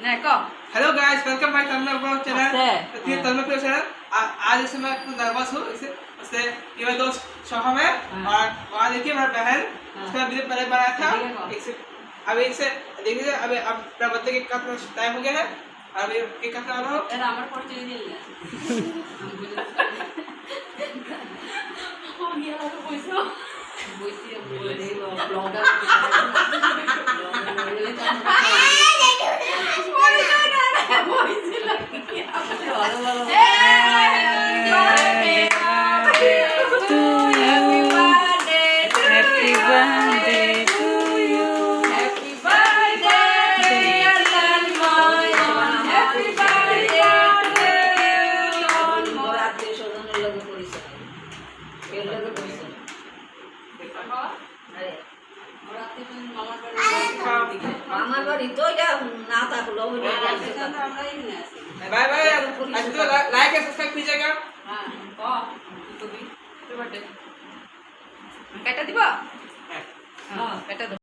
Hello guys, welcome back to my blog channel. ये तन्मय प्रिय channel. आज इसे मैं नर्वस हूँ इससे ये मेरे दोस्त शोभा में और वहाँ देखिए मेरा बहन उसका वीडियो पहले बनाया था। अभी इसे देखिए, अभी अब मेरा बर्थडे केक काटने टाइम हो गया है। अभी केक काटने वाला हूँ। আমার বাড়ি তো এটা না থাকলো bye bye. Like and subscribe कीजिएगा। কাটা দিব? হ্যাঁ কাটা দাও।